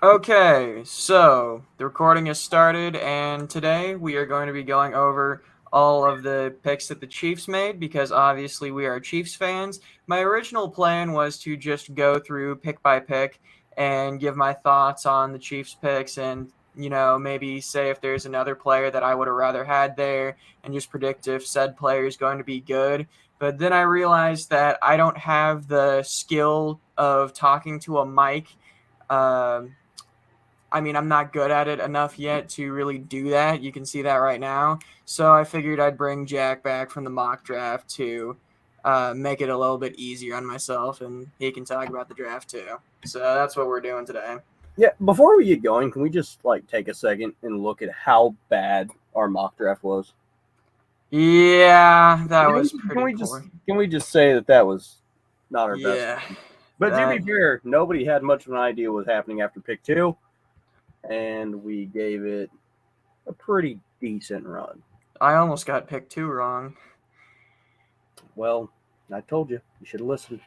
Okay, so the recording has started, and today we are going to be going over all of the picks that the Chiefs made because obviously we are Chiefs fans. My original plan was to just go through pick by pick and give my thoughts on the Chiefs picks and, maybe say if there's another player that I would have rather had there and just predict if said player is going to be good. But then I realized that I don't have the skill of talking to a mic. Um, I'm not good at it enough yet to really do that. You can see that right now. So I figured I'd bring Jack back from the mock draft to make it a little bit easier on myself, and he can talk about the draft too. So that's what we're doing today. Yeah, before we get going, can we just take a second and look at how bad our mock draft was? Yeah, that Can was we, can pretty we just poor. can we just say that was not our best Yeah, one? But to be that fair, nobody had much of an idea what was happening after pick two, and we gave it a pretty decent run. I almost got pick two wrong. Well, I told you, you should have listened.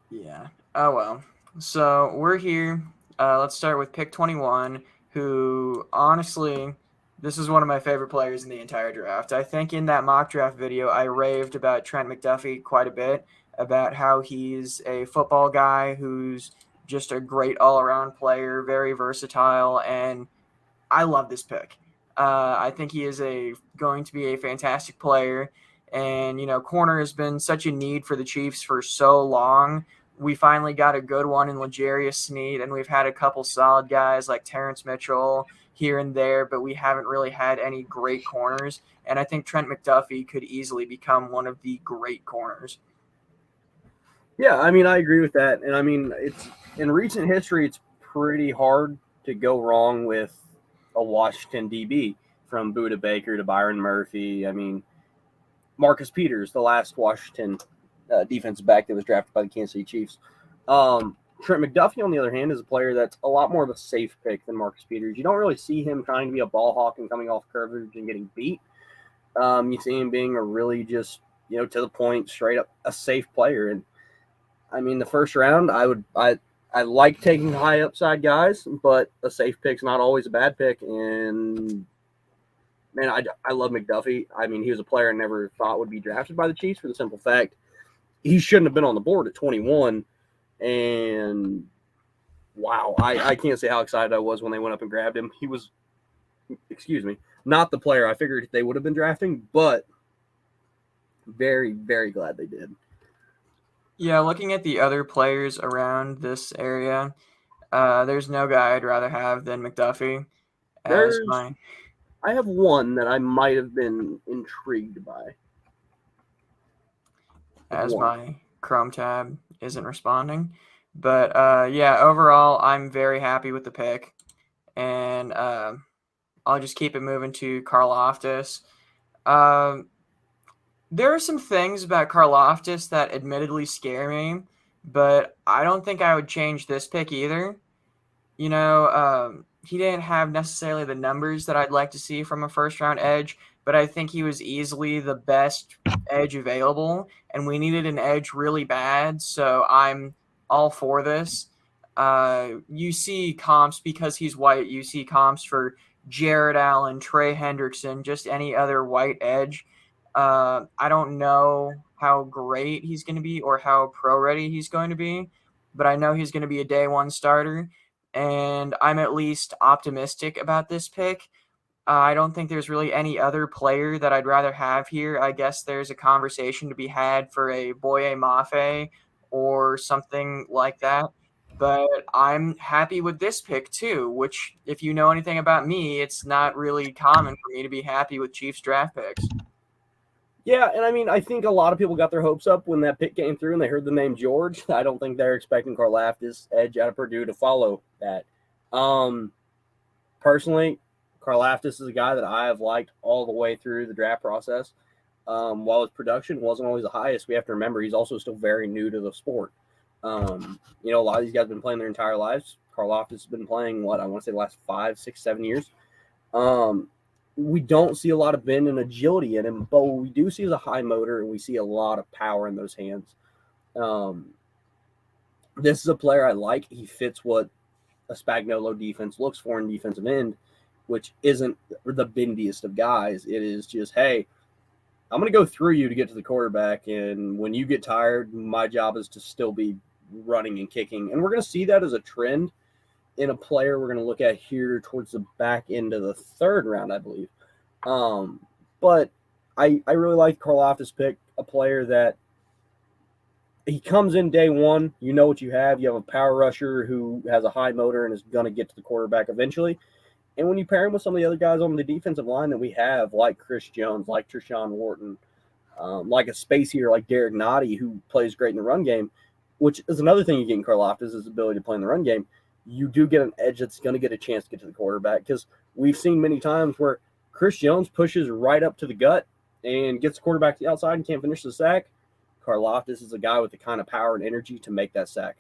Yeah. Oh well. So we're here. Let's start with pick 21, who honestly, this is one of my favorite players in the entire draft. I think in that mock draft video, I raved about Trent McDuffie quite a bit, about how he's a football guy who's just a great all around player, very versatile, and I love this pick. I think he is going to be a fantastic player, and corner has been such a need for the Chiefs for so long. We finally got a good one in L'Jarius Sneed, and we've had a couple solid guys like Terrence Mitchell here and there, but we haven't really had any great corners. And I think Trent McDuffie could easily become one of the great corners. Yeah, I agree with that, and it's in recent history, it's pretty hard to go wrong with a Washington DB from Buda Baker to Byron Murphy. Marcus Peters, the last Washington defensive back that was drafted by the Kansas City Chiefs. Trent McDuffie, on the other hand, is a player that's a lot more of a safe pick than Marcus Peters. You don't really see him trying to be a ball hawk and coming off coverage and getting beat. You see him being a really just to the point, straight up a safe player. And the first round, I like taking high upside guys, but a safe pick's not always a bad pick. And man, I love McDuffie. He was a player I never thought would be drafted by the Chiefs for the simple fact he shouldn't have been on the board at 21. And wow, I can't say how excited I was when they went up and grabbed him. He was, excuse me, not the player I figured they would have been drafting, but very, very glad they did. Yeah, looking at the other players around this area, there's no guy I'd rather have than McDuffie as There's, my I have one that I might have been intrigued by. I have as one. my Chrome tab isn't responding. But yeah, overall, I'm very happy with the pick, and I'll just keep it moving to Karlaftis. Um, there are some things about Karlaftis that admittedly scare me, but I don't think I would change this pick either. He didn't have necessarily the numbers that I'd like to see from a first round edge, but I think he was easily the best edge available, and we needed an edge really bad. So I'm all for this. You see comps because he's white. You see comps for Jared Allen, Trey Hendrickson, just any other white edge. I don't know how great he's going to be or how pro ready he's going to be, but I know he's going to be a day one starter, and I'm at least optimistic about this pick. I don't think there's really any other player that I'd rather have here. I guess there's a conversation to be had for a Boye Mafe or something like that. But I'm happy with this pick too, which, if you know anything about me, it's not really common for me to be happy with Chiefs draft picks. Yeah, and I think a lot of people got their hopes up when that pick came through and they heard the name George. I don't think they're expecting Karlaftis edge out of Purdue to follow that. Um, Personally, Karlaftis is a guy that I have liked all the way through the draft process. While his production wasn't always the highest, we have to remember he's also still very new to the sport. A lot of these guys have been playing their entire lives. Karlaftis has been playing, what, I want to say the last 5, 6, 7 years. We don't see a lot of bend and agility in him, but what we do see is a high motor, and we see a lot of power in those hands. This is a player I like. He fits what a Spagnuolo defense looks for in defensive end, which isn't the bendiest of guys. It is just, hey, I'm going to go through you to get to the quarterback, and when you get tired, my job is to still be running and kicking. And we're going to see that as a trend in a player we're going to look at here towards the back end of the third round, I believe. But I really like Karlaftis pick, a player that he comes in day one. You know what you have. You have a power rusher who has a high motor and is going to get to the quarterback eventually. And when you pair him with some of the other guys on the defensive line that we have, like Chris Jones, like Treshaun Wharton, like a space here like Derek Nottie, who plays great in the run game, which is another thing you get in Karlaftis is his ability to play in the run game. You do get an edge that's going to get a chance to get to the quarterback, because we've seen many times where Chris Jones pushes right up to the gut and gets the quarterback to the outside and can't finish the sack. Karlaftis is a guy with the kind of power and energy to make that sack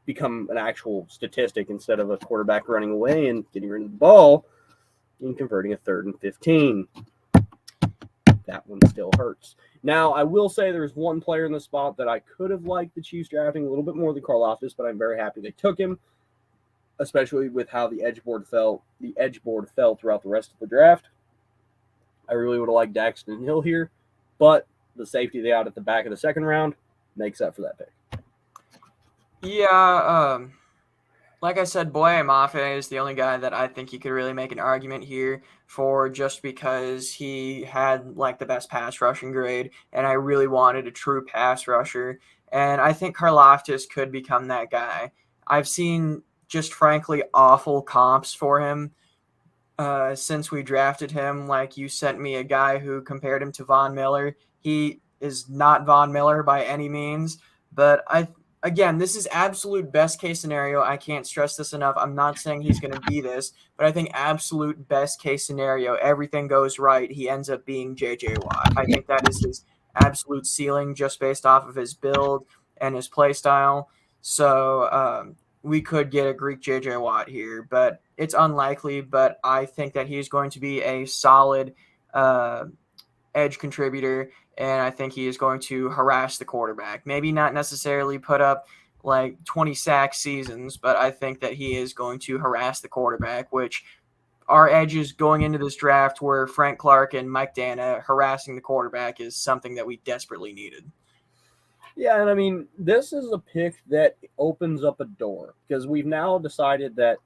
become an actual statistic instead of a quarterback running away and getting rid of the ball and converting a 3rd and 15. That one still hurts. Now, I will say there's one player in the spot that I could have liked the Chiefs drafting a little bit more than Karlaftis, but I'm very happy they took him, especially with how the edge board fell throughout the rest of the draft. I really would have liked Daxton Hill here, but the safety they out at the back of the second round makes up for that pick. Yeah, like I said, Boye Mafe is the only guy that I think you could really make an argument here for, just because he had like the best pass rushing grade, and I really wanted a true pass rusher. And I think Karlaftis could become that guy. I've seen just frankly awful comps for him since we drafted him. Like, you sent me a guy who compared him to Von Miller. He is not Von Miller by any means, but again, this is absolute best case scenario. I can't stress this enough. I'm not saying he's going to be this, but I think absolute best case scenario, everything goes right, he ends up being J.J. Watt. I think that is his absolute ceiling just based off of his build and his play style. So we could get a Greek J.J. Watt here, but it's unlikely. But I think that he's going to be a solid edge contributor, and I think he is going to harass the quarterback. Maybe not necessarily put up like 20 sack seasons, but I think that he is going to harass the quarterback, which our edges going into this draft were Frank Clark and Mike Dana. Harassing the quarterback is something that we desperately needed. Yeah, and I mean, this is a pick that opens up a door, because we've now decided that,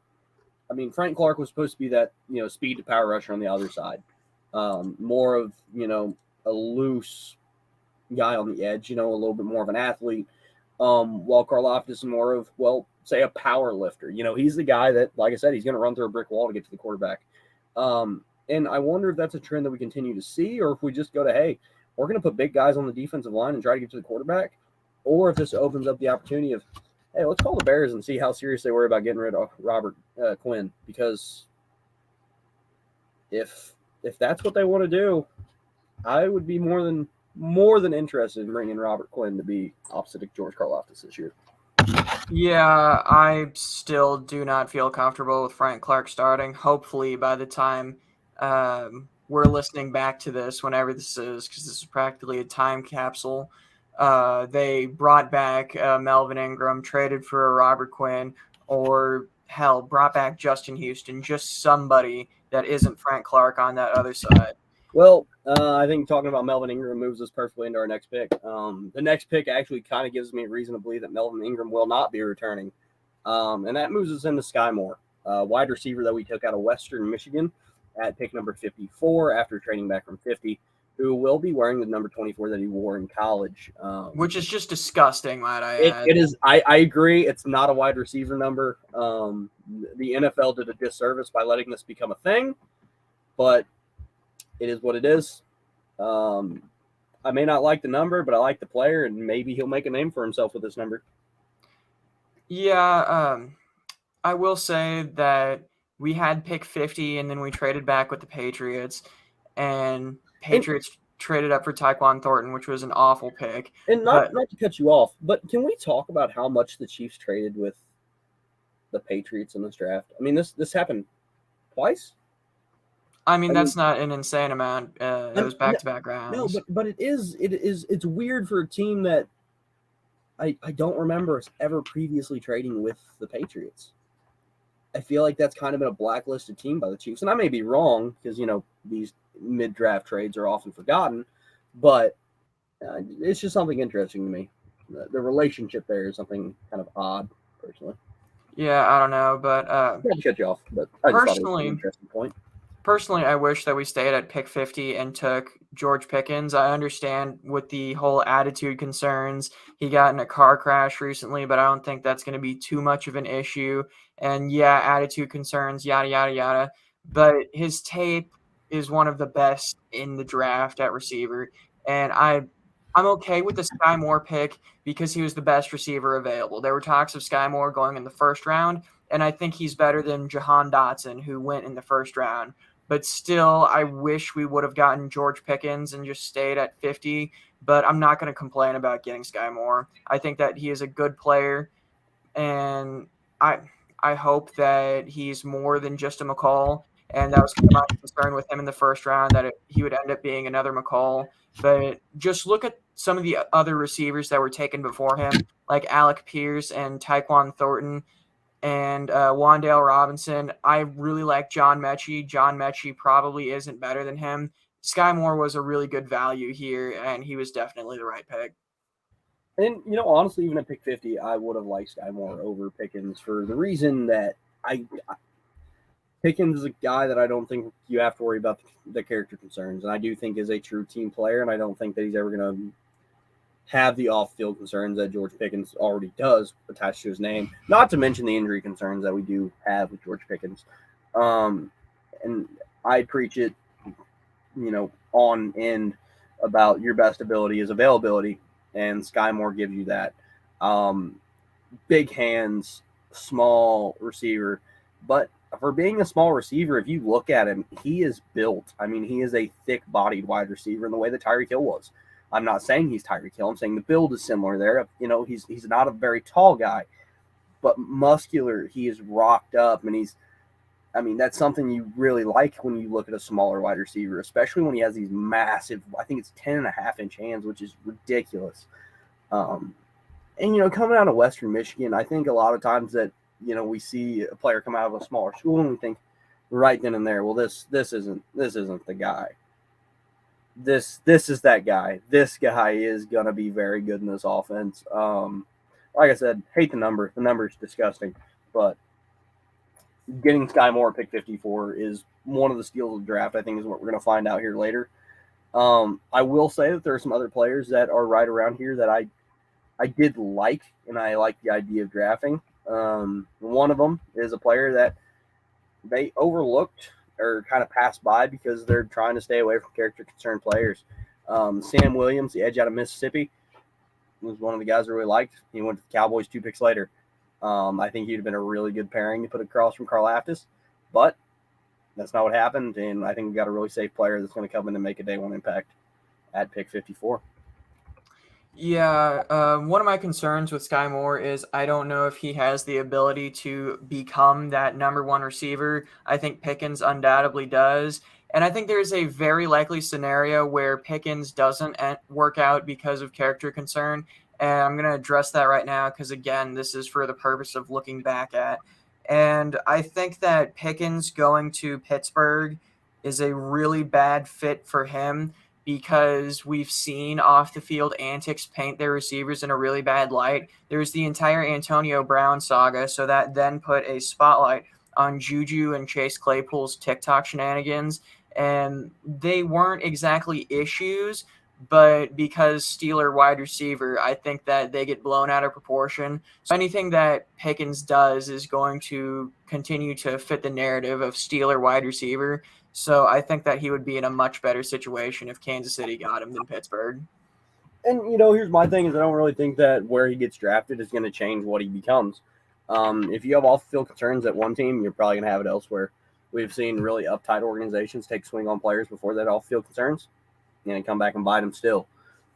I mean, Frank Clark was supposed to be that, speed to power rusher on the other side. More of, a loose guy on the edge, a little bit more of an athlete, while Karlaftis is more of, say a power lifter. He's the guy that, like I said, he's going to run through a brick wall to get to the quarterback. And I wonder if that's a trend that we continue to see, or if we just go to, hey, we're going to put big guys on the defensive line and try to get to the quarterback, or if this opens up the opportunity of, hey, let's call the Bears and see how serious they were about getting rid of Robert Quinn, because if that's what they want to do, I would be more than interested in bringing Robert Quinn to be opposite of George Karlaftis this year. Yeah, I still do not feel comfortable with Frank Clark starting. Hopefully by the time we're listening back to this, whenever this is, because this is practically a time capsule, they brought back Melvin Ingram, traded for a Robert Quinn, or hell, brought back Justin Houston, just somebody that isn't Frank Clark on that other side. Well, I think talking about Melvin Ingram moves us perfectly into our next pick. The next pick actually kind of gives me a reason to believe that Melvin Ingram will not be returning. And that moves us into Sky Moore, wide receiver that we took out of Western Michigan at pick number 54 after trading back from 50, who will be wearing the number 24 that he wore in college. Which is just disgusting, might I add. It is. I agree. It's not a wide receiver number. The NFL did a disservice by letting this become a thing, but it is what it is. I may not like the number, but I like the player, and maybe he'll make a name for himself with this number. Yeah, I will say that we had pick 50, and then we traded back with the Patriots, and Patriots traded up for Tyquan Thornton, which was an awful pick. And not to cut you off, but can we talk about how much the Chiefs traded with the Patriots in this draft? I mean, this happened twice. I mean, that's not an insane amount. It was back-to-back rounds. No, but it is. It's weird for a team that I don't remember us ever previously trading with the Patriots. I feel like that's kind of been a blacklisted team by the Chiefs. And I may be wrong because, these mid-draft trades are often forgotten. But it's just something interesting to me. The relationship there is something kind of odd, personally. Yeah, I don't know, but Not to cut you off, but I just thought it was an interesting point. Personally, I wish that we stayed at pick 50 and took George Pickens. I understand with the whole attitude concerns. He got in a car crash recently, but I don't think that's going to be too much of an issue. And yeah, attitude concerns, yada, yada, yada. But his tape is one of the best in the draft at receiver. And I'm okay with the Sky Moore pick because he was the best receiver available. There were talks of Sky Moore going in the first round, and I think he's better than Jahan Dotson, who went in the first round. But still, I wish we would have gotten George Pickens and just stayed at 50. But I'm not going to complain about getting Sky Moore. I think that he is a good player, and I hope that he's more than just a McCall. And that was kind of my concern with him in the first round, that he would end up being another McCall. But just look at some of the other receivers that were taken before him, like Alec Pierce and Tyquan Thornton and Wandale Robinson. I really like John Mechie. John Mechie probably isn't better than him. Sky Moore was a really good value here, and he was definitely the right pick. And, honestly, even at pick 50, I would have liked Sky Moore over Pickens for the reason that Pickens is a guy that I don't think you have to worry about the character concerns. And I do think is a true team player, and I don't think that he's ever going to have the off-field concerns that George Pickens already does attached to his name, not to mention the injury concerns that we do have with George Pickens. And I preach it, on end about your best ability is availability, and Sky Moore gives you that. Big hands, small receiver, but for being a small receiver, if you look at him, he is built. I mean, he is a thick-bodied wide receiver in the way that Tyreek Hill was. I'm not saying he's Tyreek Hill. I'm saying the build is similar there. He's not a very tall guy, but muscular. He is rocked up, and that's something you really like when you look at a smaller wide receiver, especially when he has these massive, I think it's 10.5-inch hands, which is ridiculous. And, coming out of Western Michigan, I think a lot of times that, we see a player come out of a smaller school and we think right then and there, well, this isn't the guy. This is that guy. This guy is going to be very good in this offense. Like I said, hate the number. The number is disgusting. But getting Sky Moore at pick 54 is one of the steals of the draft, I think, is what we're going to find out here later. I will say that there are some other players that are right around here that I did like, and I like the idea of drafting. One of them is a player that they overlooked or kind of passed by because they're trying to stay away from character concerned players. Sam Williams, the edge out of Mississippi, was one of the guys I really liked. He went to the Cowboys 2 picks later. I think he'd have been a really good pairing to put across from Carl Aftis, but that's not what happened, and I think we got a really safe player that's going to come in and make a day one impact at pick 54. Yeah, one of my concerns with Sky Moore is I don't know if he has the ability to become that number one receiver. I think Pickens undoubtedly does. And I think there's a very likely scenario where Pickens doesn't work out because of character concern. And I'm going to address that right now because, again, this is for the purpose of looking back at. And I think that Pickens going to Pittsburgh is a really bad fit for him because we've seen off the field antics paint their receivers in a really bad light. There's the entire Antonio Brown saga, so that then put a spotlight on Juju and Chase Claypool's TikTok shenanigans, and they weren't exactly issues, but because Steeler wide receiver, I think that they get blown out of proportion. So anything that Pickens does is going to continue to fit the narrative of Steeler wide receiver. So I think that he would be in a much better situation if Kansas City got him than Pittsburgh. And, here's my thing is I don't really think that where he gets drafted is going to change what he becomes. If you have off-field concerns at one team, you're probably going to have it elsewhere. We've seen really uptight organizations take swing on players before that off-field concerns and come back and bite them still.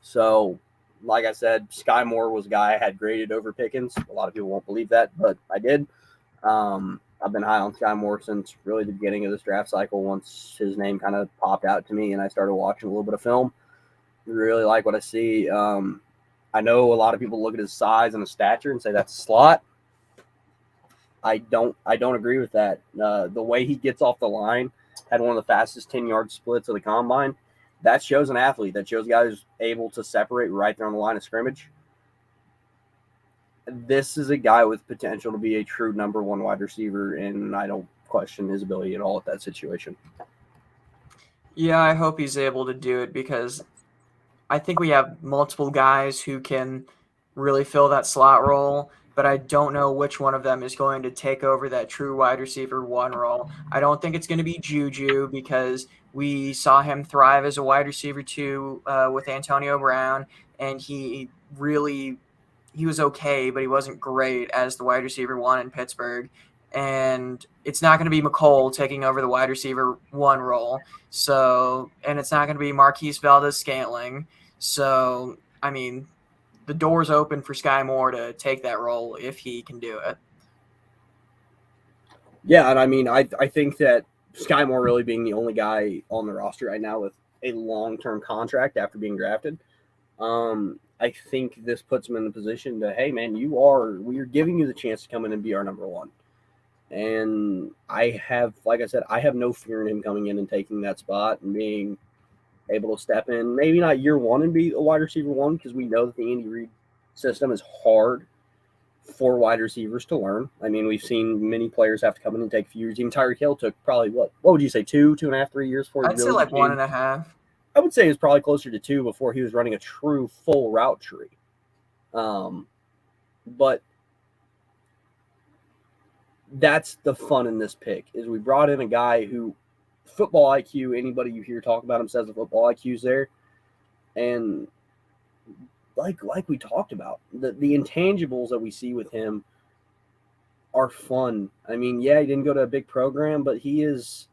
So, like I said, Sky Moore was a guy I had graded over Pickens. A lot of people won't believe that, but I did. I've been high on Sky Moore since really the beginning of this draft cycle once his name kind of popped out to me and I started watching a little bit of film. Really like what I see. I know a lot of people look at his size and his stature and say that's a slot. I don't agree with that. The way he gets off the line, had one of the fastest 10-yard splits of the combine. That shows an athlete. That shows a guy who's able to separate right there on the line of scrimmage. This is a guy with potential to be a true number one wide receiver, and I don't question his ability at all at that situation. Yeah, I hope he's able to do it because I think we have multiple guys who can really fill that slot role, but I don't know which one of them is going to take over that true wide receiver one role. I don't think it's going to be Juju because we saw him thrive as a wide receiver two with Antonio Brown, and he was okay, but he wasn't great as the wide receiver one in Pittsburgh. And it's not going to be McColl taking over the wide receiver one role. So, and it's not going to be Marquise Valdez-Scantling. So, I mean, the door's open for Sky Moore to take that role if he can do it. Yeah, and I mean, I think that Sky Moore really being the only guy on the roster right now with a long-term contract after being drafted, I think this puts him in the position to, hey, man, we're giving you the chance to come in and be our number one. And like I said, I have no fear in him coming in and taking that spot and being able to step in, maybe not year one and be a wide receiver one, because we know that the Andy Reid system is hard for wide receivers to learn. I mean, we've seen many players have to come in and take a few years. Even Tyreek Hill took probably, what would you say, 2.5, 3 years for I'd say like 1.5. I would say it's probably closer to 2 before he was running a true full route tree. But that's the fun in this pick, is we brought in a guy who football IQ, anybody you hear talk about him says the football IQ's there. And like we talked about, the intangibles that we see with him are fun. I mean, yeah, he didn't go to a big program, but he's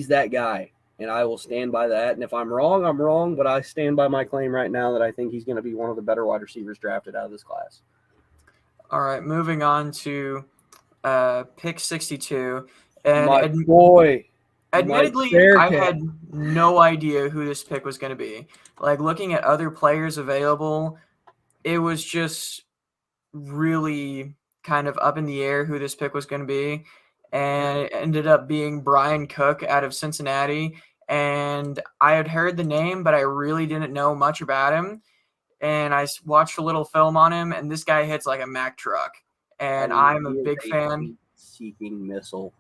that guy. And I will stand by that. And if I'm wrong, I'm wrong. But I stand by my claim right now that I think he's going to be one of the better wide receivers drafted out of this class. All right, moving on to pick 62. And my boy. Admittedly, I had no idea who this pick was going to be. Like, looking at other players available, it was just really kind of up in the air who this pick was going to be. And it ended up being Brian Cook out of Cincinnati. And I had heard the name, but I really didn't know much about him. And I watched a little film on him, and this guy hits like a Mack truck. And I'm a big fan. Seeking missile.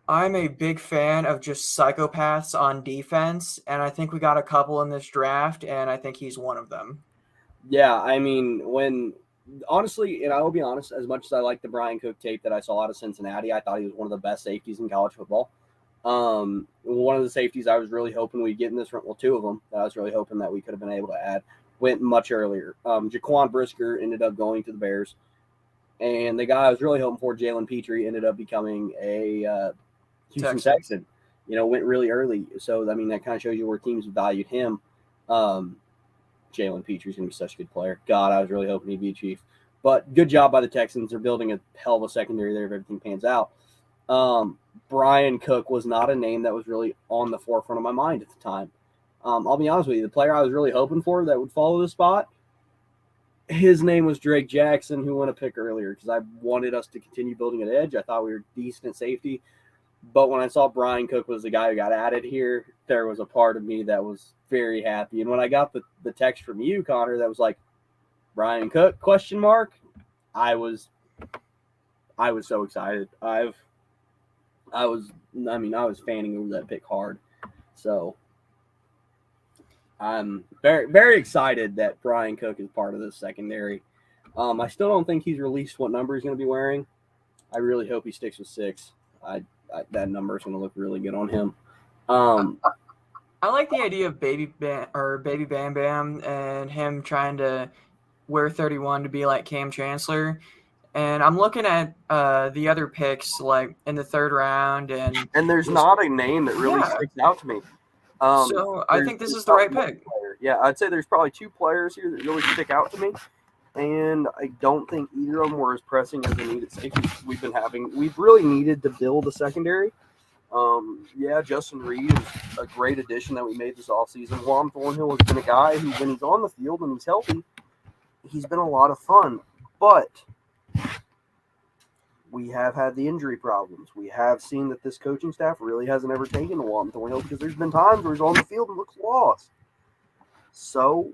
I'm a big fan of just psychopaths on defense, and I think we got a couple in this draft, and I think he's one of them. Yeah, I mean, honestly, and I will be honest, as much as I like the Brian Cook tape that I saw out of Cincinnati, I thought he was one of the best safeties in college football. One of the safeties I was really hoping we'd get in this round, well, two of them that I was really hoping that we could have been able to add, went much earlier. Jaquan Brisker ended up going to the Bears, and the guy I was really hoping for, Jalen Petrie, ended up becoming a Houston Texan. Went really early. So, I mean, that kind of shows you where teams valued him. Jalen Petrie's going to be such a good player. God, I was really hoping he'd be a Chief. But good job by the Texans. They're building a hell of a secondary there if everything pans out. Brian Cook was not a name that was really on the forefront of my mind at the time. I'll be honest with you. The player I was really hoping for that would follow the spot, his name was Drake Jackson, who went a pick earlier because I wanted us to continue building an edge. I thought we were decent at safety. But when I saw Brian Cook was the guy who got added here, there was a part of me that was very happy. And when I got the text from you, Connor, that was like, Brian Cook, ? I was so excited. I was fanning over that pick hard. So I'm very, very excited that Brian Cook is part of this secondary. I still don't think he's released what number he's going to be wearing. I really hope he sticks with 6. That number is going to look really good on him. I like the idea of Baby Bam Bam and him trying to wear 31 to be like Cam Chancellor. And I'm looking at the other picks like in the 3rd round, and there's not a name that really sticks out to me. So I think this is the right pick. Yeah, I'd say there's probably 2 players here that really stick out to me. And I don't think either of them were as pressing as the need at safety we've been having. We've really needed to build a secondary. Justin Reed is a great addition that we made this offseason. Juan Thornhill has been a guy who, when he's on the field and he's healthy, he's been a lot of fun. But we have had the injury problems. We have seen that this coaching staff really hasn't ever taken to Walton Thornhill because there's been times where he's on the field and looks lost. So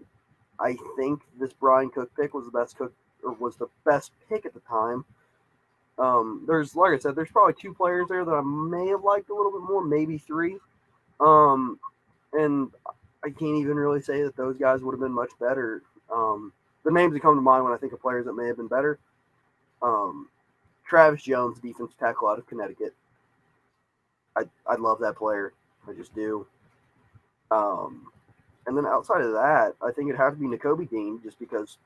I think this Brian Cook pick was the best pick at the time. There's, like I said, there's probably two players there that I may have liked a little bit more, maybe three. And I can't even really say that those guys would have been much better. The names that come to mind when I think of players that may have been better, Travis Jones, defensive tackle out of Connecticut. I love that player. I just do. And then outside of that, I think it'd have to be Nakobe Dean, just because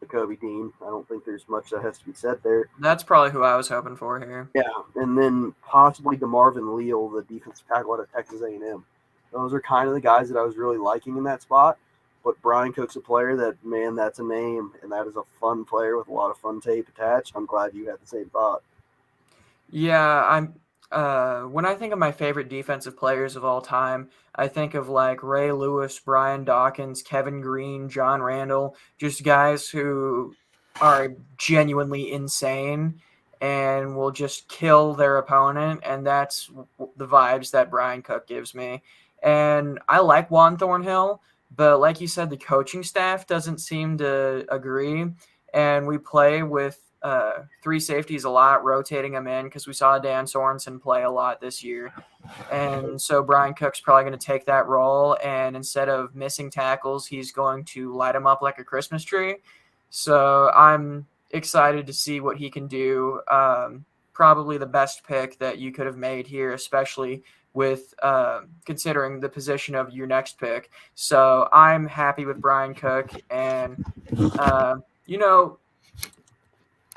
Nakobe Dean. I don't think there's much that has to be said there. That's probably who I was hoping for here. Yeah, and then possibly DeMarvin Leal, the defensive tackle out of Texas A&M. Those are kind of the guys that I was really liking in that spot. But Brian Cook's a player that, man, that's a name, and that is a fun player with a lot of fun tape attached. I'm glad you had the same thought. Yeah, when I think of my favorite defensive players of all time, I think of like Ray Lewis, Brian Dawkins, Kevin Green, John Randall, just guys who are genuinely insane and will just kill their opponent, and that's the vibes that Brian Cook gives me. And I like Juan Thornhill, but like you said, the coaching staff doesn't seem to agree, and we play with three safeties a lot, rotating them in because we saw Dan Sorenson play a lot this year. And so Brian Cook's probably going to take that role, and instead of missing tackles, he's going to light them up like a Christmas tree. So I'm excited to see what he can do. Probably the best pick that you could have made here, especially with considering the position of your next pick. So I'm happy with Brian Cook, and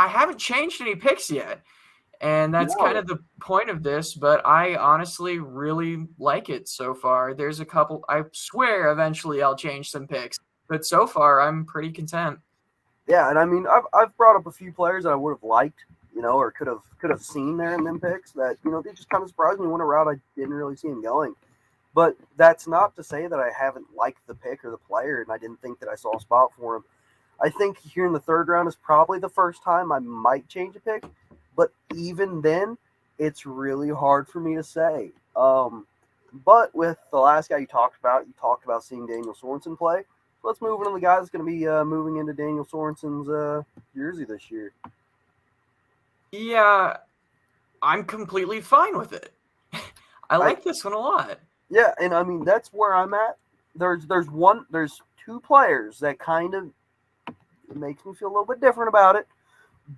I haven't changed any picks yet, and that's kind of the point of this, but I honestly really like it so far. There's a couple, I swear eventually I'll change some picks, but so far I'm pretty content. Yeah, and I mean, I've brought up a few players that I would have liked, or could have seen there in them picks that, they just kind of surprised me, went a route I didn't really see him going. But that's not to say that I haven't liked the pick or the player, and I didn't think that I saw a spot for him. I think here in the third round is probably the first time I might change a pick, but even then, it's really hard for me to say. But with the last guy you talked about seeing Daniel Sorensen play. So let's move on to the guy that's going to be moving into Daniel Sorensen's jersey this year. Yeah, I'm completely fine with it. I like this one a lot. Yeah, and I mean, that's where I'm at. There's two players that kind of makes me feel a little bit different about it,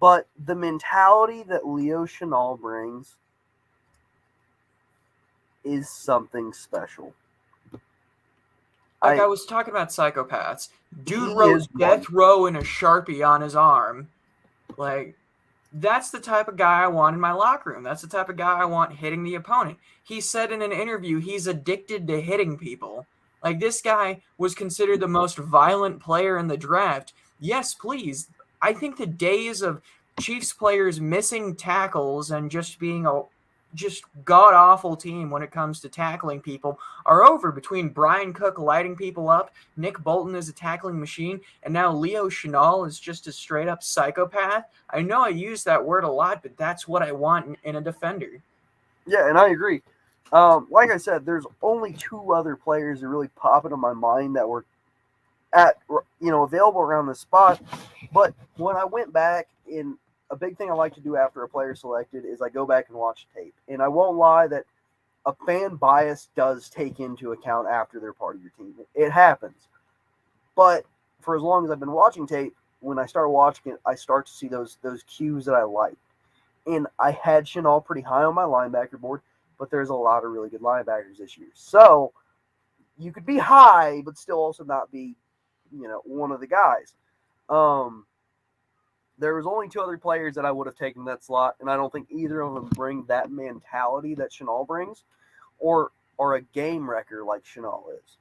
but the mentality that Leo Chenal brings is something special. I was talking about psychopaths. Dude wrote death row in a Sharpie on his arm. Like, that's the type of guy I want in my locker room. That's the type of guy I want hitting the opponent. He said in an interview he's addicted to hitting people. Like, this guy was considered the most violent player in the draft. Yes, please. I think the days of Chiefs players missing tackles and just being a god-awful team when it comes to tackling people are over. Between Brian Cook lighting people up, Nick Bolton is a tackling machine, and now Leo Chenal is just a straight-up psychopath. I know I use that word a lot, but that's what I want in a defender. Yeah, and I agree. Like I said, there's only two other players that really pop into my mind that were available around this spot. But when I went back, in a big thing I like to do after a player selected is I go back and watch tape. And I won't lie that a fan bias does take into account after they're part of your team. It happens. But for as long as I've been watching tape, when I start watching it, I start to see those cues that I like. And I had Chenal pretty high on my linebacker board, but there's a lot of really good linebackers this year. So you could be high, but still also not be, one of the guys. There was only two other players that I would have taken that slot, and I don't think either of them bring that mentality that Chenal brings, or a game wrecker like Chenal is.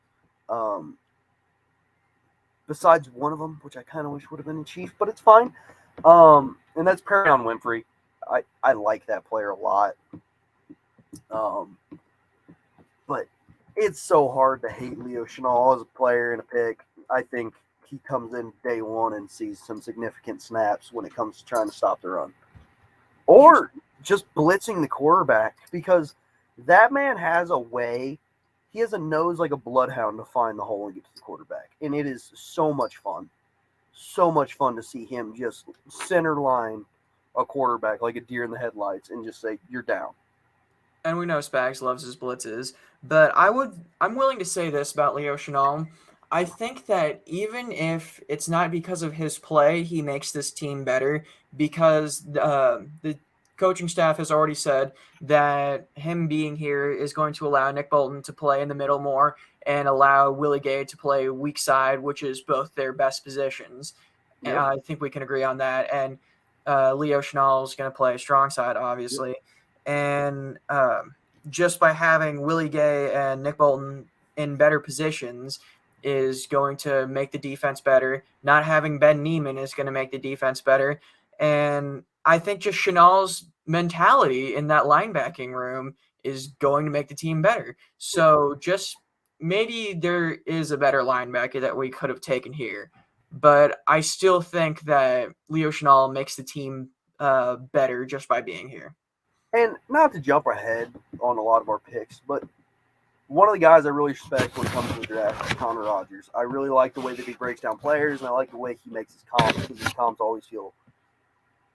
Besides one of them, which I kind of wish would have been a Chief, but it's fine. And that's Perion Winfrey. I like that player a lot. But it's so hard to hate Leo Chenal as a player and a pick. I think he comes in day one and sees some significant snaps when it comes to trying to stop the run. Or just blitzing the quarterback, because that man has a way. He has a nose like a bloodhound to find the hole and get to the quarterback. And it is so much fun. So much fun to see him just center line a quarterback like a deer in the headlights and just say, you're down. And we know Spags loves his blitzes, but I'm willing to say this about Leo Chenal. I think that even if it's not because of his play, he makes this team better because the coaching staff has already said that him being here is going to allow Nick Bolton to play in the middle more and allow Willie Gay to play weak side, which is both their best positions. Yep. I think we can agree on that. And Leo Chenal is going to play strong side, obviously. Yep. And just by having Willie Gay and Nick Bolton in better positions is going to make the defense better. Not having Ben Neiman is going to make the defense better. And I think just Chenal's mentality in that linebacking room is going to make the team better. So just maybe there is a better linebacker that we could have taken here. But I still think that Leo Chenal makes the team better just by being here. And not to jump ahead on a lot of our picks, but one of the guys I really respect when it comes to the draft is Connor Rogers. I really like the way that he breaks down players, and I like the way he makes his comps, because his comps always feel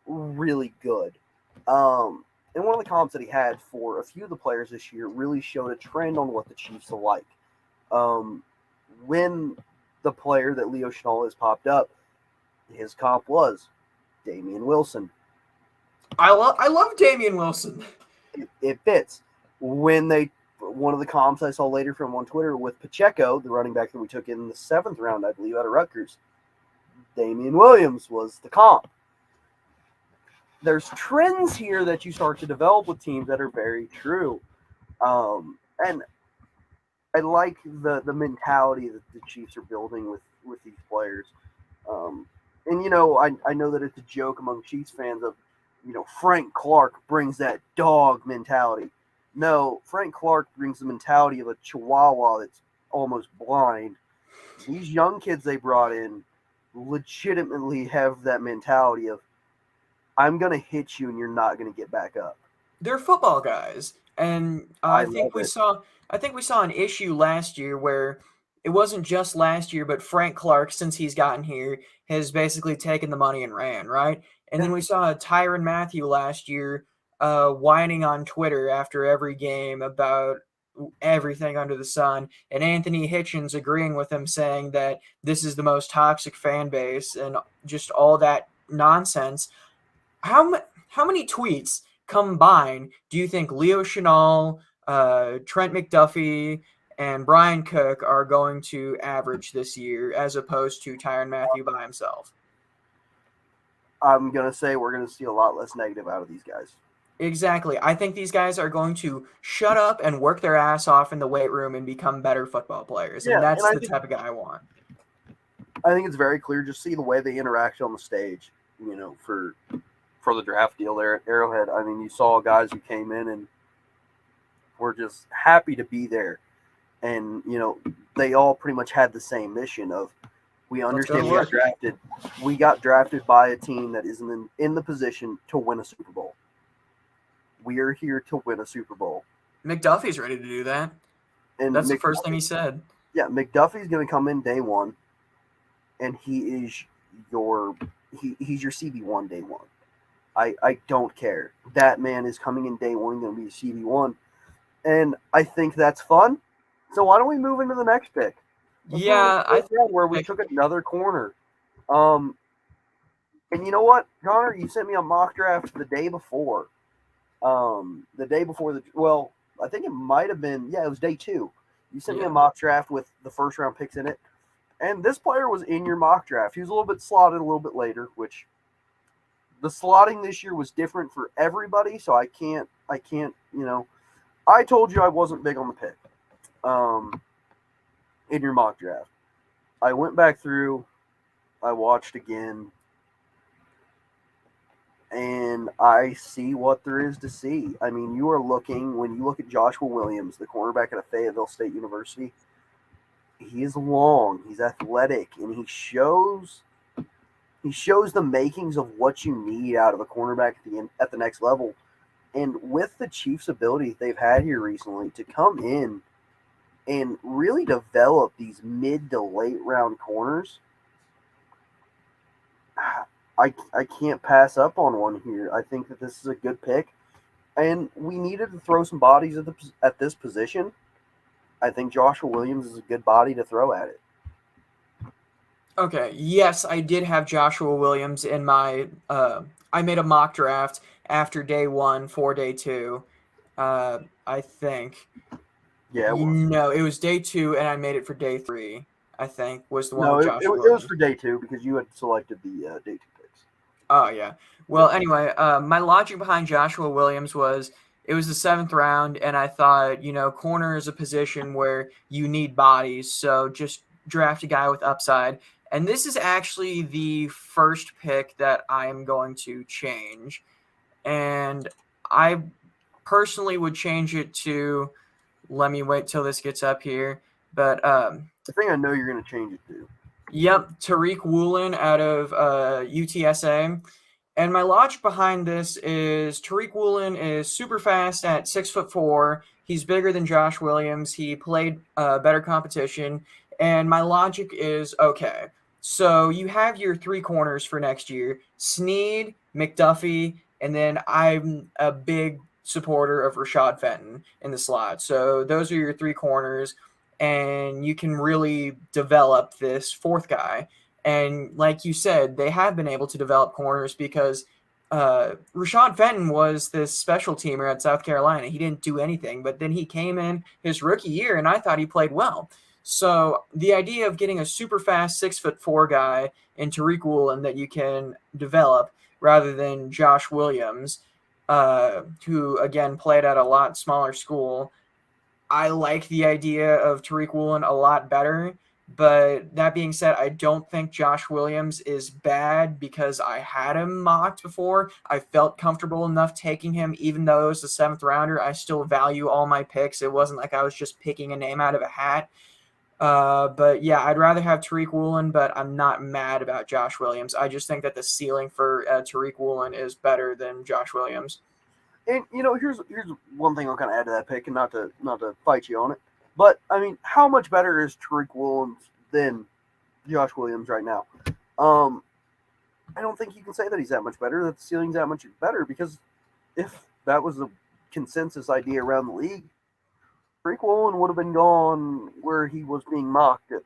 really good. And one of the comps that he had for a few of the players this year really showed a trend on what the Chiefs will like. When the player that Leo Chenal has popped up, his comp was Damien Wilson. I love Damien Wilson. It fits. One of the comps I saw later from on Twitter with Pacheco, the running back that we took in the 7th round, I believe, out of Rutgers, Damien Williams was the comp. There's trends here that you start to develop with teams that are very true. And I like the mentality that the Chiefs are building with these players. And, you know, I know that it's a joke among Chiefs fans of, you know, Frank Clark brings that dog mentality. No, Frank Clark brings the mentality of a chihuahua that's almost blind. These young kids they brought in legitimately have that mentality of, I'm going to hit you and you're not going to get back up. They're football guys. And I think we saw an issue last year where it wasn't just last year, but Frank Clark, since he's gotten here, has basically taken the money and ran, right? And then we saw Tyrann Mathieu last year whining on Twitter after every game about everything under the sun, and Anthony Hitchens agreeing with him, saying that this is the most toxic fan base and just all that nonsense. How many tweets combined do you think Leo Chenal, Trent McDuffie, and Brian Cook are going to average this year as opposed to Tyrann Mathieu by himself? I'm going to say we're going to see a lot less negative out of these guys. Exactly. I think these guys are going to shut up and work their ass off in the weight room and become better football players. And that's the type of guy I want. I think it's very clear. Just see the way they interact on the stage, you know, for the draft deal there at Arrowhead. I mean, you saw guys who came in and were just happy to be there. And, you know, they all pretty much had the same mission of, we understand we got drafted by a team that isn't in the position to win a Super Bowl. We are here to win a Super Bowl. McDuffie's ready to do that. And that's the first thing he said. Yeah, McDuffie's going to come in day one, and he's your CB1 day one. I don't care. That man is coming in day one, going to be a CB1. And I think that's fun. So why don't we move into the next pick? I think where we took another corner. And you know what, Connor? You sent me a mock draft the day before. I think it might have been, it was day 2. You sent me a mock draft with the first round picks in it. And this player was in your mock draft. He was a little bit slotted a little bit later, which the slotting this year was different for everybody. So I can't, I told you I wasn't big on the pick. In your mock draft. I went back through, I watched again, and I see what there is to see. I mean, when you look at Joshua Williams, the cornerback at Fayetteville State University, he is long, he's athletic, and he shows He shows the makings of what you need out of a cornerback at the next level. And with the Chiefs' ability they've had here recently to come in and really develop these mid to late round corners, I can't pass up on one here. I think that this is a good pick, and we needed to throw some bodies at this position. I think Joshua Williams is a good body to throw at it. Okay, yes, I did have Joshua Williams in my I made a mock draft after day 1 for day 2. I think. Yeah, it was. No, it was day 2 and I made it for day 3. I think was the one No, with it Joshua was Williams. for day 2 because you had selected the day 2 picks. Oh yeah. Well, anyway, my logic behind Joshua Williams was it was the 7th round, and I thought, corner is a position where you need bodies, so just draft a guy with upside. And this is actually the first pick that I am going to change. And I personally would change it to, let me wait till this gets up here. But I think I know you're going to change it to. Yep, Tariq Woolen out of UTSA. And my logic behind this is Tariq Woolen is super fast at 6'4". He's bigger than Josh Williams. He played better competition. And my logic is, okay, so you have your 3 corners for next year, Snead, McDuffie, and then I'm a big supporter of Rashad Fenton in the slot. So those are your 3 corners, and you can really develop this 4th guy. And like you said, they have been able to develop corners because Rashad Fenton was this special teamer at South Carolina. He didn't do anything, but then he came in his rookie year, and I thought he played well. So the idea of getting a super fast 6'4" guy in Tariq Woolen that you can develop rather than Josh Williams, who again played at a lot smaller school, I like the idea of Tariq Woolen a lot better. But that being said, I don't think Josh Williams is bad because I had him mocked before. I felt comfortable enough taking him, even though it was the 7th rounder. I still value all my picks. It wasn't like I was just picking a name out of a hat. But yeah, I'd rather have Tariq Woolen, but I'm not mad about Josh Williams. I just think that the ceiling for Tariq Woolen is better than Josh Williams. And here's one thing I'll kind of add to that pick, and not to fight you on it, but I mean, how much better is Tariq Woolen than Josh Williams right now? I don't think you can say that he's that much better, that the ceiling's that much better, because if that was a consensus idea around the league, Tariq Woolen would have been gone where he was being mocked at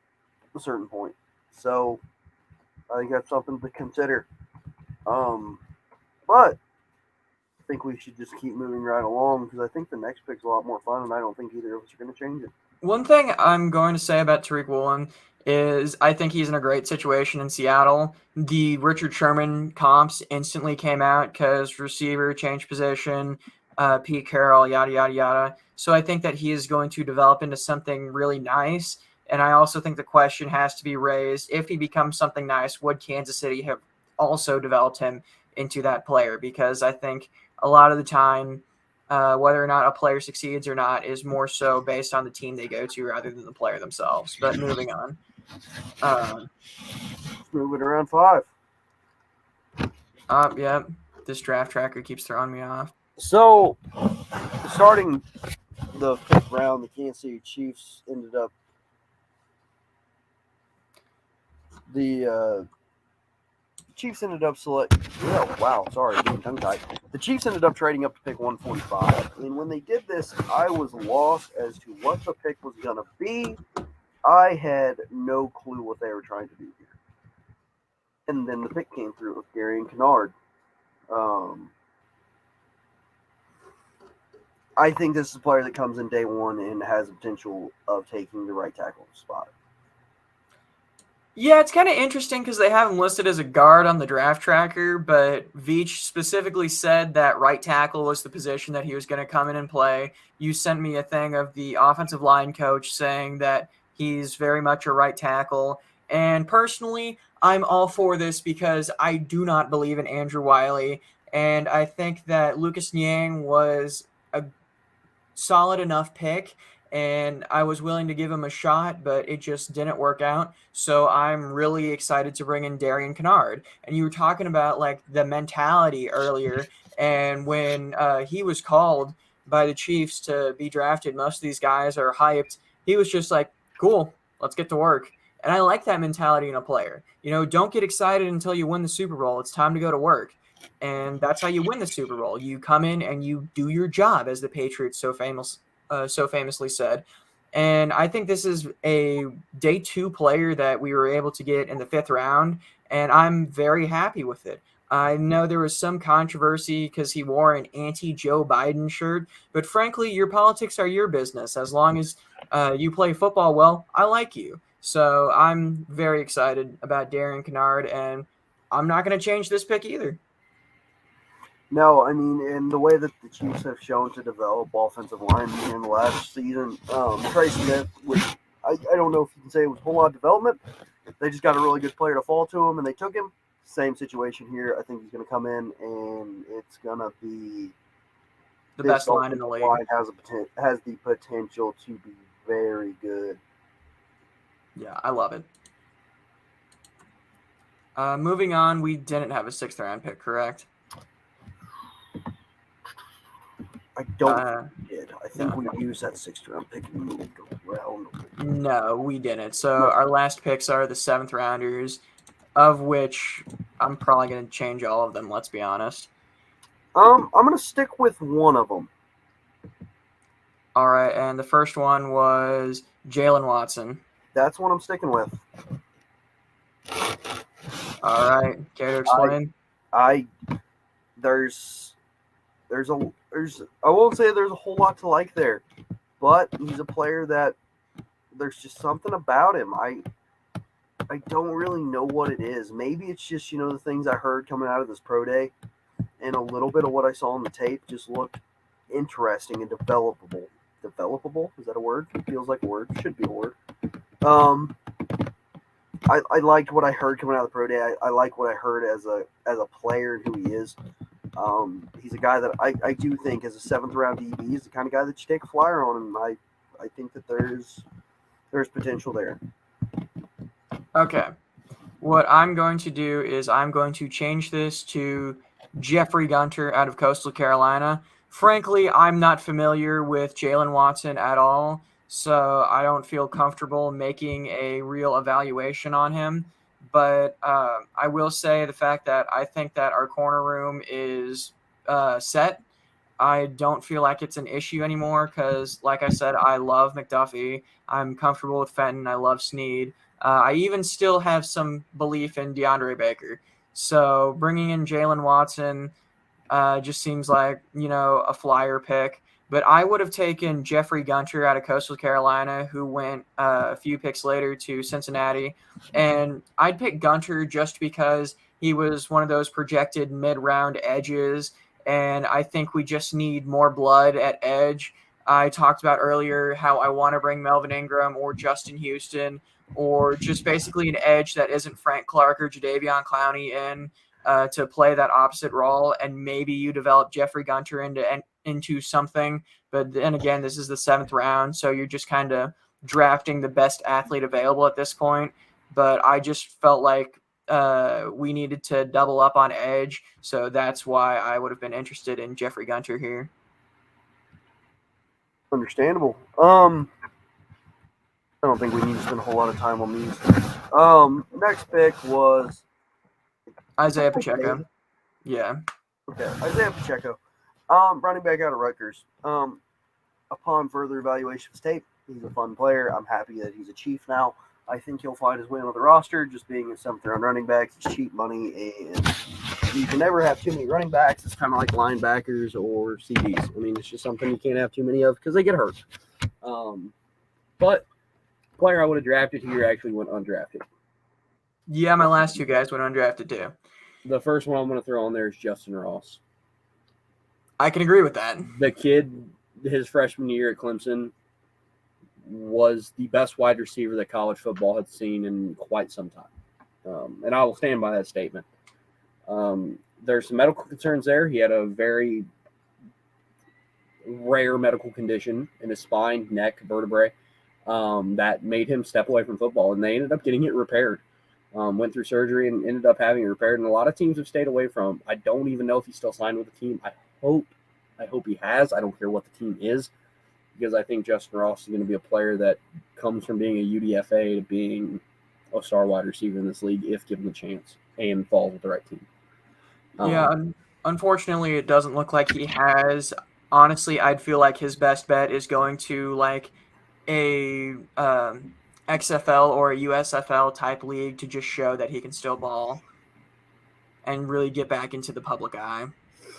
a certain point. So I think that's something to consider. But I think we should just keep moving right along because I think the next pick's a lot more fun, and I don't think either of us are going to change it. One thing I'm going to say about Tariq Woolen is I think he's in a great situation in Seattle. The Richard Sherman comps instantly came out because receiver changed position, Pete Carroll, yada, yada, yada. So I think that he is going to develop into something really nice. And I also think the question has to be raised, if he becomes something nice, would Kansas City have also developed him into that player? Because I think a lot of the time, whether or not a player succeeds or not is more so based on the team they go to rather than the player themselves. But moving on. Let's move it around 5. Yeah, this draft tracker keeps throwing me off. So, starting the 5th round, the Kansas City Chiefs ended up the Chiefs ended up getting tongue-tied. The Chiefs ended up trading up to pick 145, and when they did this, I was lost as to what the pick was going to be. I had no clue what they were trying to do here. And then the pick came through with Gary and Kennard. I think this is a player that comes in day 1 and has the potential of taking the right tackle spot. Yeah, it's kind of interesting because they have him listed as a guard on the draft tracker, but Veach specifically said that right tackle was the position that he was going to come in and play. You sent me a thing of the offensive line coach saying that he's very much a right tackle. And personally, I'm all for this because I do not believe in Andrew Wiley. And I think that Lucas Niang was a solid enough pick. and I was willing to give him a shot, but it just didn't work out. So I'm really excited to bring in Darian Kennard. And you were talking about like the mentality earlier, and when he was called by the Chiefs to be drafted, most of these guys are hyped. He was just like, "Cool, let's get to work." And I like that mentality in a player. Don't get excited until you win the Super Bowl. It's time to go to work. And that's how you win the Super Bowl. You come in and you do your job, as the Patriots so famously said. And I think this is a day 2 player that we were able to get in the 5th round, and I'm very happy with it. I know there was some controversy because he wore an anti-Joe Biden shirt, but frankly, your politics are your business. As long as you play football well, I like you. So I'm very excited about Darian Kennard, and I'm not going to change this pick either. No, I mean, in the way that the Chiefs have shown to develop offensive linemen in the last season, Trey Smith, which I don't know if you can say it was a whole lot of development. They just got a really good player to fall to him, and they took him. Same situation here. I think he's going to come in, and it's going to be the best line in the league. Line has the potential to be very good. Yeah, I love it. Moving on, we didn't have a 6th round pick, correct? I don't did. I think we used that 6th round pick and moved around. No, we didn't. So our last picks are the 7th rounders, of which I'm probably going to change all of them, let's be honest. I'm going to stick with one of them. All right, and the first one was Jaylen Watson. That's what I'm sticking with. All right, care to explain? I won't say there's a whole lot to like there, but he's a player that there's just something about him. I don't really know what it is. Maybe it's just, the things I heard coming out of this pro day, and a little bit of what I saw on the tape just looked interesting and developable. Developable? Is that a word? It feels like a word. Should be a word. I liked what I heard coming out of the pro day. I like what I heard as a player and who he is. He's a guy that I do think as a 7th round DB is the kind of guy that you take a flyer on, and I think that there's potential there. Okay. What I'm going to do is I'm going to change this to Jeffrey Gunter out of Coastal Carolina. Frankly, I'm not familiar with Jaylen Watson at all, so I don't feel comfortable making a real evaluation on him. But I will say the fact that I think that our corner room is set. I don't feel like it's an issue anymore because, like I said, I love McDuffie. I'm comfortable with Fenton. I love Snead. I even still have some belief in DeAndre Baker. So bringing in Jaylen Watson just seems like, a flyer pick. But I would have taken Jeffrey Gunter out of Coastal Carolina, who went a few picks later to Cincinnati. And I'd pick Gunter just because he was one of those projected mid-round edges. And I think we just need more blood at edge. I talked about earlier how I want to bring Melvin Ingram or Justin Houston, or just basically an edge that isn't Frank Clark or Jadeveon Clowney in to play that opposite role, and maybe you develop Jeffrey Gunter into something. But then again, this is the 7th round, so you're just kind of drafting the best athlete available at this point. But I just felt like we needed to double up on edge, so that's why I would have been interested in Jeffrey Gunter here. Understandable. I don't think we need to spend a whole lot of time on these. Next pick was Isaiah Pacheco. Yeah. Okay, Isaiah Pacheco. Running back out of Rutgers. Upon further evaluation of his tape, he's a fun player. I'm happy that he's a Chief now. I think he'll find his way on the roster, just being a 7th round running back. It's cheap money, and you can never have too many running backs. It's kind of like linebackers or CDs. I mean, it's just something you can't have too many of because they get hurt. But player I would have drafted here actually went undrafted. Yeah, my last 2 guys went undrafted too. The first one I'm going to throw on there is Justin Ross. I can agree with that. The kid, his freshman year at Clemson, was the best wide receiver that college football had seen in quite some time. And I will stand by that statement. There's some medical concerns there. He had a very rare medical condition in his spine, neck, vertebrae that made him step away from football, and they ended up getting it repaired. Went through surgery and ended up having it repaired, and a lot of teams have stayed away from him. I don't even know if he's still signed with the team. I hope he has. I don't care what the team is, because I think Justin Ross is going to be a player that comes from being a UDFA to being a star wide receiver in this league if given the chance and falls with the right team. Yeah, unfortunately, it doesn't look like he has. Honestly, I'd feel like his best bet is going to like a XFL or a USFL type league to just show that he can still ball and really get back into the public eye.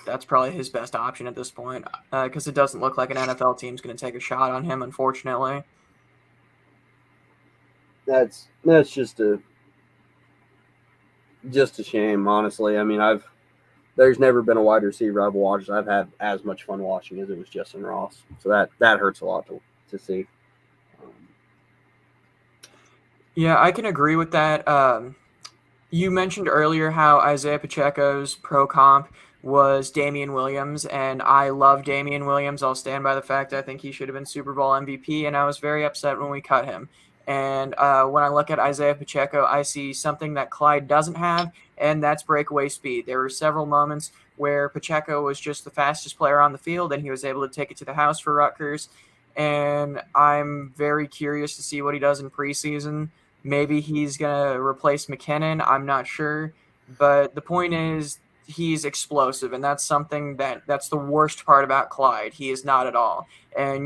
That's probably his best option at this point, because it doesn't look like an NFL team's going to take a shot on him, unfortunately. That's just a shame, honestly. I mean, there's never been a wide receiver I've watched I've had as much fun watching as it was Justin Ross. So that hurts a lot to see. Yeah, I can agree with that. You mentioned earlier how Isaiah Pacheco's pro comp was Damien Williams, and I love Damien Williams. I'll stand by the fact I think he should have been Super Bowl MVP, and I was very upset when we cut him. And when I look at Isaiah Pacheco, I see something that Clyde doesn't have, and that's breakaway speed. There were several moments where Pacheco was just the fastest player on the field, and he was able to take it to the house for Rutgers. And I'm very curious to see what he does in preseason. Maybe he's going to replace McKinnon. I'm not sure. But the point is, he's explosive, and that's something that's the worst part about Clyde. He is not at all. And,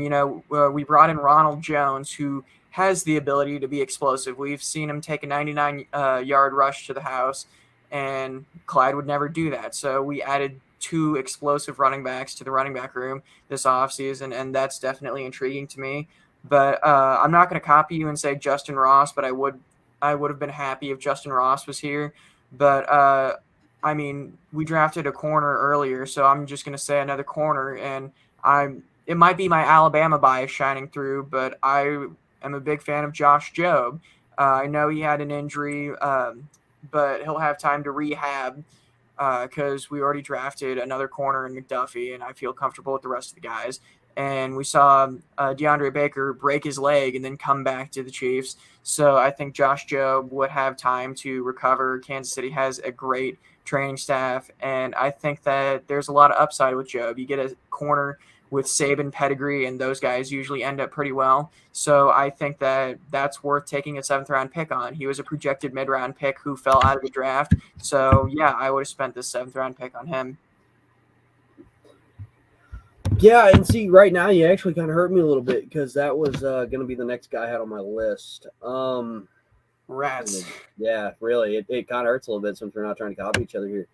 we brought in Ronald Jones, who has the ability to be explosive. We've seen him take a 99-yard rush to the house, and Clyde would never do that. So we added 2 explosive running backs to the running back room this offseason, and that's definitely intriguing to me. But I'm not going to copy you and say Justin Ross, but I would have been happy if Justin Ross was here. But, I mean, we drafted a corner earlier, so I'm just going to say another corner. And it might be my Alabama bias shining through, but I am a big fan of Josh Jobe. I know he had an injury, but he'll have time to rehab because we already drafted another corner in McDuffie, and I feel comfortable with the rest of the guys. And we saw DeAndre Baker break his leg and then come back to the Chiefs. So I think Josh Jobe would have time to recover. Kansas City has a great training staff, and I think that there's a lot of upside with Jobe. You get a corner with Saban pedigree, and those guys usually end up pretty well. So I think that that's worth taking a 7th-round pick on. He was a projected mid-round pick who fell out of the draft. So, yeah, I would have spent this 7th-round pick on him. Yeah, and see, right now you actually kind of hurt me a little bit because that was going to be the next guy I had on my list. Rats. Yeah, really. It kind of hurts a little bit since we're not trying to copy each other here.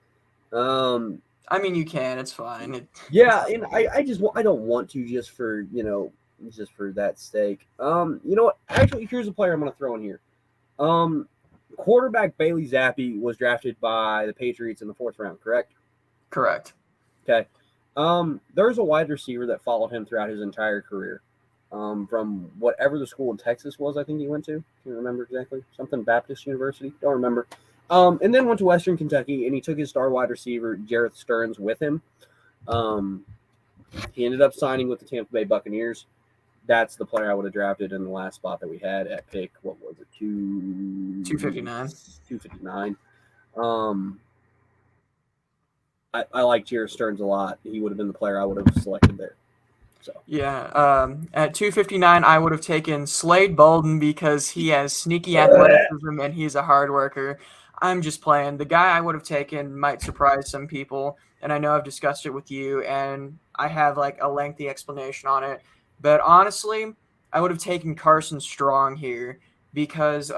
I mean, you can. It's fine. Yeah, and I don't want to just for that stake. You know what? Actually, here's a player I'm going to throw in here. Quarterback Bailey Zappi was drafted by the Patriots in the 4th round, correct? Correct. Okay. There's a wide receiver that followed him throughout his entire career. From whatever the school in Texas was, I think he went to. Can't remember exactly. Something Baptist University. Don't remember. And then went to Western Kentucky, and he took his star wide receiver, Jarrett Stearns, with him. He ended up signing with the Tampa Bay Buccaneers. That's the player I would have drafted in the last spot that we had at pick. What was it? 259. 259. I like Jarrett Stearns a lot. He would have been the player I would have selected there. So yeah, at 259, I would have taken Slade Bolden because he has sneaky athleticism and he's a hard worker. I'm just playing. The guy I would have taken might surprise some people, and I know I've discussed it with you, and I have like a lengthy explanation on it. But honestly, I would have taken Carson Strong here because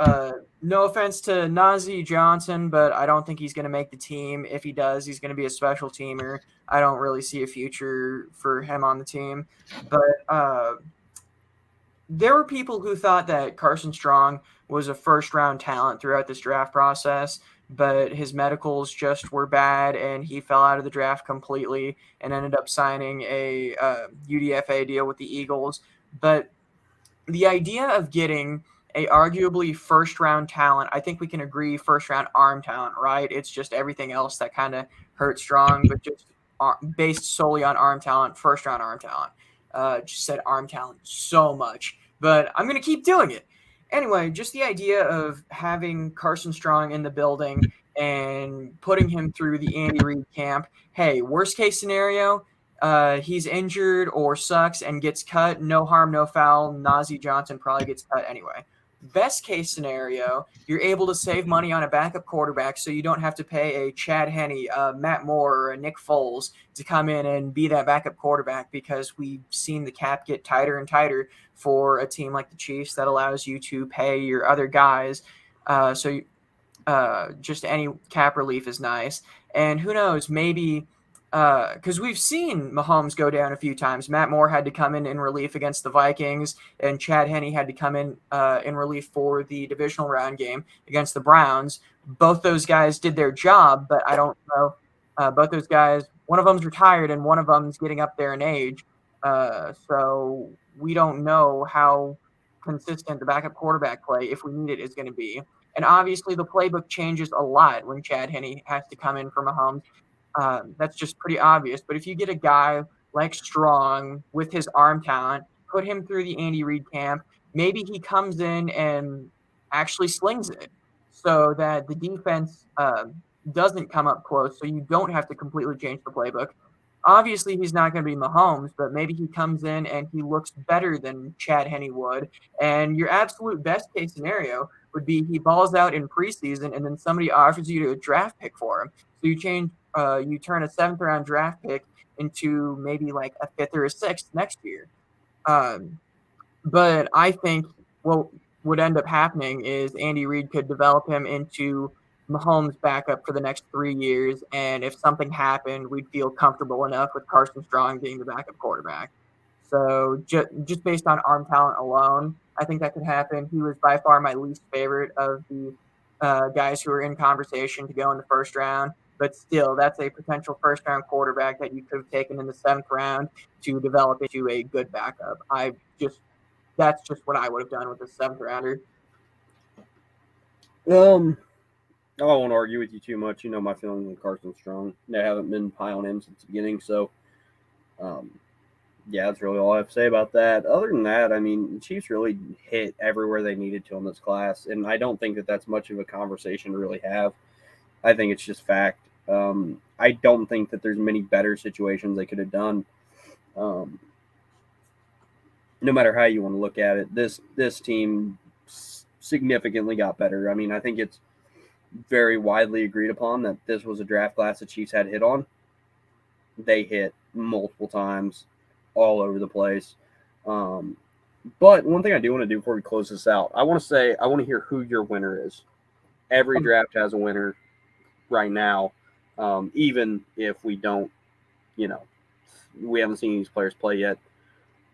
no offense to Najee Johnson, but I don't think he's going to make the team. If he does, he's going to be a special teamer. I don't really see a future for him on the team. But there were people who thought that Carson Strong was a first-round talent throughout this draft process, but his medicals just were bad, and he fell out of the draft completely and ended up signing a UDFA deal with the Eagles. But the idea of getting a arguably first-round talent, I think we can agree first-round arm talent, right? It's just everything else that kind of hurts Strong, but just based solely on arm talent, first round arm talent. Just said arm talent so much, but I'm going to keep doing it. Anyway, just the idea of having Carson Strong in the building and putting him through the Andy Reid camp. Hey, worst case scenario, he's injured or sucks and gets cut. No harm, no foul. Najee Johnson probably gets cut anyway. Best case scenario, you're able to save money on a backup quarterback so you don't have to pay a Chad Henne, Matt Moore, or a Nick Foles to come in and be that backup quarterback, because we've seen the cap get tighter and tighter for a team like the Chiefs that allows you to pay your other guys. Just any cap relief is nice. And who knows, maybe because we've seen Mahomes go down a few times. Matt Moore had to come in relief against the Vikings, and Chad Henne had to come in relief for the divisional round game against the Browns. Both those guys did their job, but I don't know. Both those guys, one of them's retired and one of them's getting up there in age. So we don't know how consistent the backup quarterback play, if we need it, is going to be. And obviously the playbook changes a lot when Chad Henne has to come in for Mahomes. That's just pretty obvious. But if you get a guy like Strong with his arm talent, put him through the Andy Reid camp, maybe he comes in and actually slings it so that the defense doesn't come up close, so you don't have to completely change the playbook. Obviously, he's not going to be Mahomes, but maybe he comes in and he looks better than Chad Henne would. And your absolute best case scenario would be he balls out in preseason and then somebody offers you a draft pick for him. So you turn a 7th round draft pick into maybe like a 5th or a 6th next year. But I think what would end up happening is Andy Reid could develop him into Mahomes' backup for the next 3 years. And if something happened, we'd feel comfortable enough with Carson Strong being the backup quarterback. So just based on arm talent alone, I think that could happen. He was by far my least favorite of the guys who were in conversation to go in the first round. But still, that's a potential first-round quarterback that you could have taken in the 7th round to develop into a good backup. That's just what I would have done with the 7th rounder. I don't want to argue with you too much. You know my feelings on Carson Strong. They haven't been high on him since the beginning. So, yeah, that's really all I have to say about that. Other than that, I mean, the Chiefs really hit everywhere they needed to in this class. And I don't think that that's much of a conversation to really have. I think it's just fact. I don't think that there's many better situations they could have done. No matter how you want to look at it, this team significantly got better. I mean, I think it's very widely agreed upon that this was a draft class the Chiefs had hit on. They hit multiple times all over the place. But one thing I do want to do before we close this out, I want to hear who your winner is. Every draft has a winner right now, even if we don't, we haven't seen these players play yet.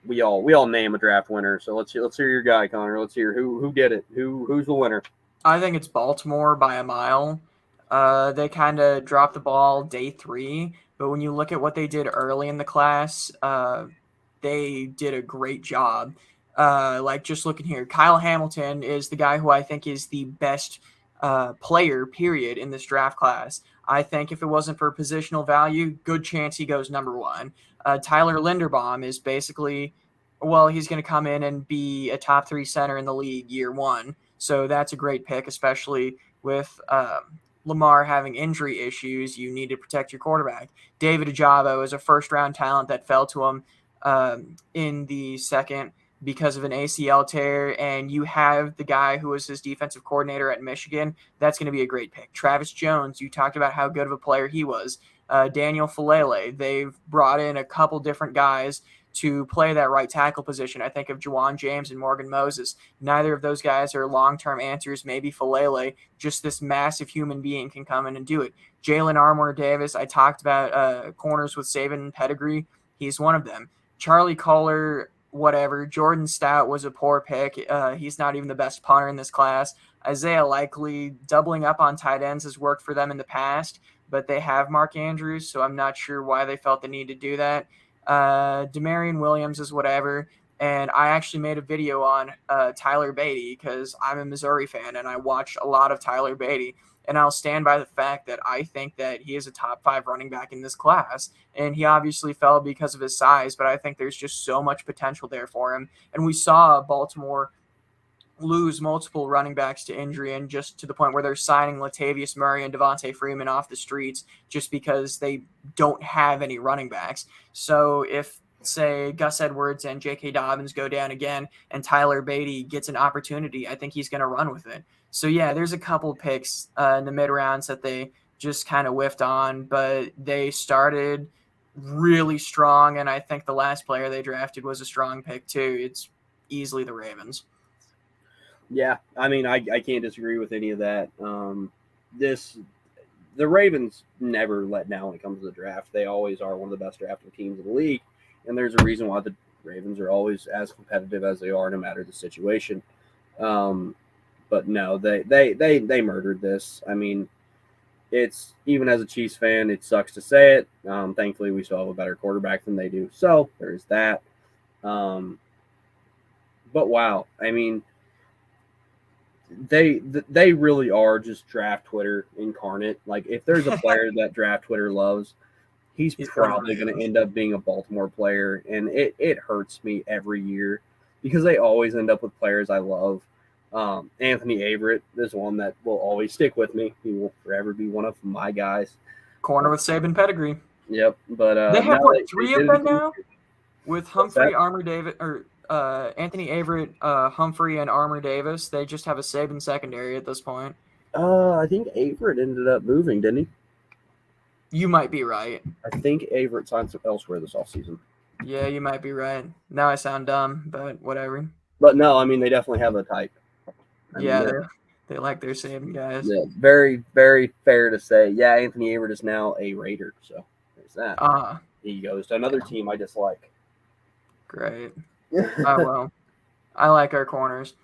We all name a draft winner. So let's hear your guy, Connor. Let's hear who did it. Who's the winner? I think it's Baltimore by a mile. They kind of dropped the ball day 3, but when you look at what they did early in the class, they did a great job. Like just looking here, Kyle Hamilton is the guy who I think is the best player, period, in this draft class. I think if it wasn't for positional value, good chance he goes number 1. Tyler Linderbaum is basically, he's going to come in and be a top 3 center in the league year 1. So that's a great pick, especially with Lamar having injury issues. You need to protect your quarterback. David Ojabo is a first-round talent that fell to him in the 2nd because of an ACL tear, and you have the guy who was his defensive coordinator at Michigan. That's going to be a great pick. Travis Jones, you talked about how good of a player he was. Daniel Falele, they've brought in a couple different guys to play that right tackle position. I think of Juwan James and Morgan Moses. Neither of those guys are long-term answers. Maybe Falele, just this massive human being, can come in and do it. Jalen Armour Davis, I talked about corners with Saban pedigree. He's one of them. Charlie Kohler, whatever. Jordan Stout was a poor pick. He's not even the best punter in this class. Isaiah Likely, doubling up on tight ends has worked for them in the past, but they have Mark Andrews, so I'm not sure why they felt the need to do that. Damien Williams is whatever. And I actually made a video on Tyler Beatty because I'm a Missouri fan and I watched a lot of Tyler Beatty. and I'll stand by the fact that I think that he is a top 5 running back in this class. And he obviously fell because of his size, but I think there's just so much potential there for him. And we saw Baltimore lose multiple running backs to injury, and just to the point where they're signing Latavius Murray and Devontae Freeman off the streets just because they don't have any running backs. So if, say, Gus Edwards and J.K. Dobbins go down again and Tyler Beatty gets an opportunity, I think he's going to run with it. So, yeah, there's a couple picks in the mid-rounds that they just kind of whiffed on, but they started really strong, and I think the last player they drafted was a strong pick too. It's easily the Ravens. Yeah, I mean, I can't disagree with any of that. The Ravens never let down when it comes to the draft. They always are one of the best drafting teams in the league, and there's a reason why the Ravens are always as competitive as they are, no matter the situation. But no, they murdered this. I mean, it's, even as a Chiefs fan, it sucks to say it. Thankfully, we still have a better quarterback than they do, so there's that. But wow, I mean, they really are just draft Twitter incarnate. Like, if there's a player that draft Twitter loves, he's probably going to end up being a Baltimore player, and it hurts me every year because they always end up with players I love. Anthony Averett is one that will always stick with me. He will forever be one of my guys. Corner with Saban pedigree. Yep, but they have three of them now with Humphrey, Armour Davis, or Anthony Averett, Humphrey, and Armour Davis. They just have a Saban secondary at this point. I think Averett ended up moving, didn't he? You might be right. I think Averett signed elsewhere this offseason. Yeah, you might be right. Now I sound dumb, but whatever. But no, I mean, they definitely have a type. They like their Saban guys. Yeah, very, very fair to say. Yeah, Anthony Averett is now a Raider, so there's that. He goes to another team I dislike. Great. Oh, well. I like our corners.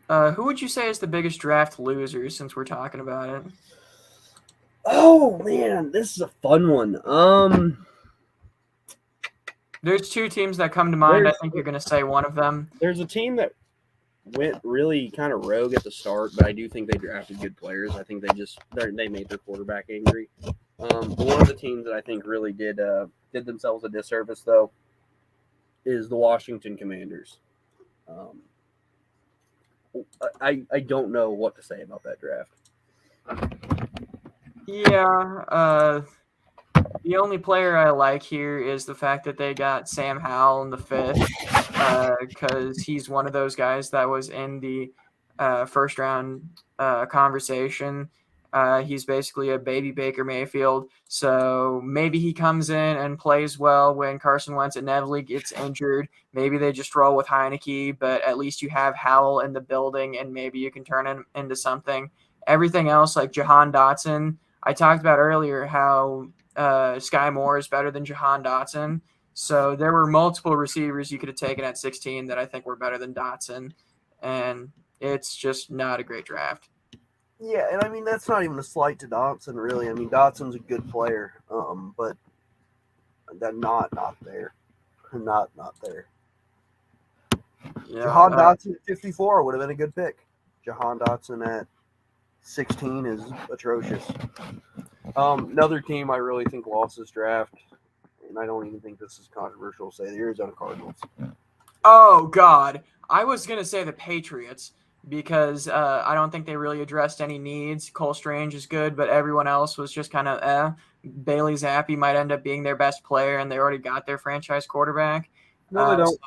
Who would you say is the biggest draft loser, since we're talking about it? Oh, man, this is a fun one. There's two teams that come to mind. I think you're going to say one of them. There's a team that went really kind of rogue at the start, but I do think they drafted good players. I think they made their quarterback angry. One of the teams that I think really did themselves a disservice, though, is the Washington Commanders. I don't know what to say about that draft. Yeah, the only player I like here is the fact that they got Sam Howell in the 5th, because he's one of those guys that was in the first round conversation. He's basically a baby Baker Mayfield, so maybe he comes in and plays well when Carson Wentz inevitably gets injured. Maybe they just roll with Heineke, but at least you have Howell in the building, and maybe you can turn him into something. Everything else, like Jahan Dotson, I talked about earlier how Sky Moore is better than Jahan Dotson. So there were multiple receivers you could have taken at 16 that I think were better than Dotson, and it's just not a great draft. Yeah, and I mean, that's not even a slight to Dotson, really. I mean, Dotson's a good player, but that not there. Not there. Yeah, Jahan Dotson at 54 would have been a good pick. Jahan Dotson at 16 is atrocious. Another team I really think lost this draft, and I don't even think this is controversial to say, the Arizona Cardinals. Oh, God. I was going to say the Patriots, because I don't think they really addressed any needs. Cole Strange is good, but everyone else was just kind of Bailey Zappi might end up being their best player, and they already got their franchise quarterback. No, they don't.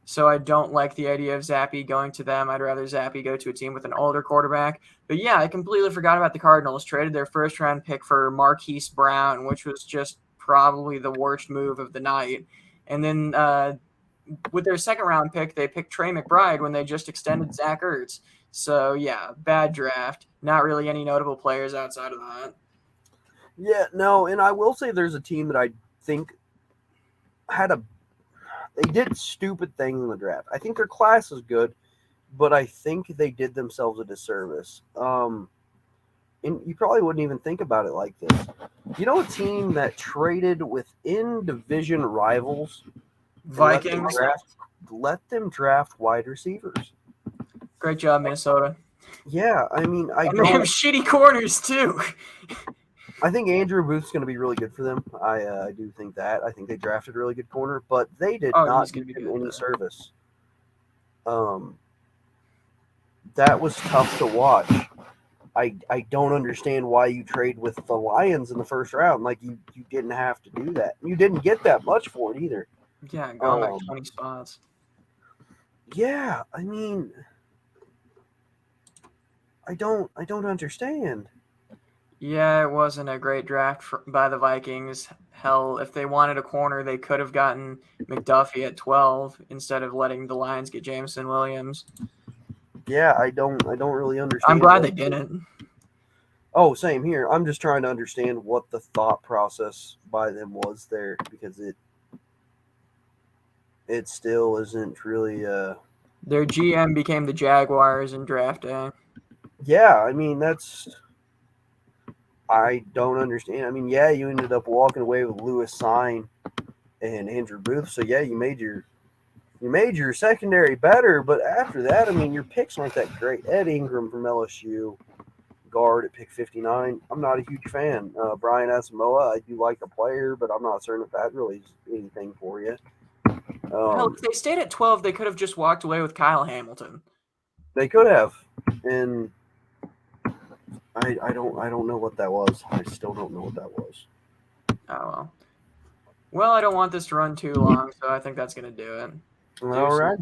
So I don't like the idea of Zappi going to them. I'd rather Zappi go to a team with an older quarterback. But, yeah, I completely forgot about the Cardinals. Traded their first-round pick for Marquise Brown, which was just probably the worst move of the night. And then with their second-round pick, they picked Trey McBride when they just extended Zach Ertz. So, yeah, bad draft. Not really any notable players outside of that. Yeah, no, and I will say there's a team that I think they did stupid things in the draft. I think their class is good, but I think they did themselves a disservice. And you probably wouldn't even think about it like this. You know, a team that traded within division rivals, Vikings. Let them draft wide receivers. Great job, Minnesota. Yeah, I mean, And they have shitty corners too. I think Andrew Booth's going to be really good for them. I do think that. I think they drafted a really good corner, but they did Oh, not he's do gonna be him good. any Though. service. That was tough to watch. I don't understand why you trade with the Lions in the first round. Like you didn't have to do that. You didn't get that much for it either. Yeah, going back 20 spots. Yeah, I mean, I don't understand. Yeah, it wasn't a great draft by the Vikings. Hell, if they wanted a corner, they could have gotten McDuffie at 12 instead of letting the Lions get Jameson Williams. Yeah, I don't really understand. I'm glad they didn't. Oh, same here. I'm just trying to understand what the thought process by them was there because it still isn't really Their GM became the Jaguars in draft day. Yeah, I mean I don't understand. I mean, yeah, you ended up walking away with Lewis Sign and Andrew Booth. So yeah, you made your secondary better, but after that, I mean, your picks aren't that great. Ed Ingram from LSU, guard at pick 59. I'm not a huge fan. Brian Asamoah, I do like the player, but I'm not certain if that really is anything for you. Hell, if they stayed at 12, they could have just walked away with Kyle Hamilton. They could have, and I don't know what that was. I still don't know what that was. Oh well. Well, I don't want this to run too long, so I think that's gonna do it. All right.